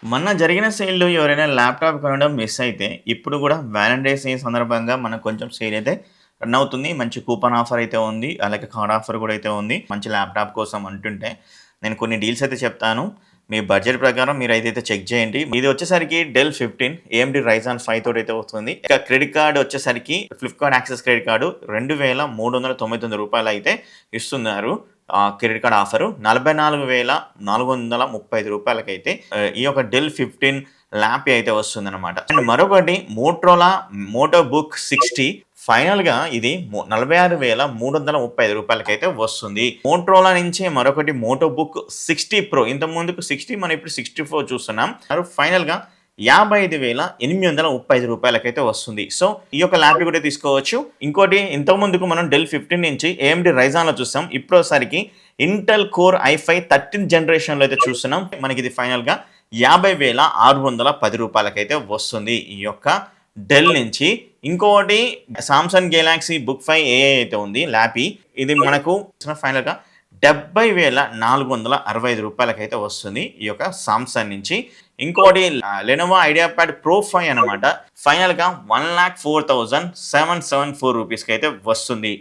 మొన్న జరిగిన సేల్‌లో ఎవరైనా ల్యాప్‌టాప్ కొనడం మిస్ అయితే, ఇప్పుడు గూడా వాలంటైన్స్ డే సందర్భంగా మనకు కొంచెం సేల్ అయితే రన్ అవుతుంది. మంచి కూపన్ ఆఫర్ అయితే ఉంది. అలాగే కార్డ్ ఆఫర్ గూడా అయితే ఉంది. మంచి ల్యాప్‌టాప్ కోసం అంటుంటే, నేను కొన్ని డీల్స్ అయితే చెప్తాను. మీ బడ్జెట్ ప్రకారం మీరైతే చెక్ చేయండి. ఇది వచ్చేసరికి డెల్ 15 ఏఎండీ రైజాన్ 5 తోటైతే వస్తుంది. ఇక క్రెడిట్ కార్డ్ వచ్చేసరికి ఫ్లిప్‌కార్ట్ యాక్సెస్ క్రెడిట్ కార్డ్ రూ. 2399 అయితే ఇస్తున్నారు. Credit card offer. రూ. 44,435 ఈ యొక్క డెల్ 15 ల్యాప్ అయితే వస్తుందన్నమాట. అండ్ మరొకటి మోటరోలా మోటో బుక్ 60 ఫైనల్‌గా ఇది 46,335 అయితే వస్తుంది. మోటరోలా నుంచి మరొకటి మోటో బుక్ 60 ప్రో ఇంతకు ముందుకు 60 మనం ఇప్పుడు 64 చూస్తున్నాం. ఫైనల్‌గా 55,835 అయితే వస్తుంది. సో ఈ యొక్క ల్యాప్ కూడా తీసుకోవచ్చు. ఇంకోటి ఇంతకు ముందుకు మనం డెల్ 15 నుంచి ఏఎండీ రైజాన్‌లో చూసాం. ఇప్పుడోసారికి ఇంటెల్ కోర్ i5 13థ్ జనరేషన్‌లో అయితే చూస్తున్నాం. మనకి ఇది ఫైనల్‌గా 50,610 అయితే వస్తుంది. ఈ యొక్క డెల్ నుంచి. ఇంకోటి సామ్సంగ్ గెలాక్సీ బుక్ 5 ఏఐ అయితే ఉంది ల్యాపీ. ఇది మనకు ఫైనల్‌గా 70,465 అయితే వస్తుంది. ఈ యొక్క సామ్సంగ్ నుంచి. ఇంకోటి లెనోవో ఐడియాప్యాడ్ ప్రో 5 అనమాట. ఫైనల్‌గా 1,04,774 రూపీస్‌కి అయితే వస్తుంది.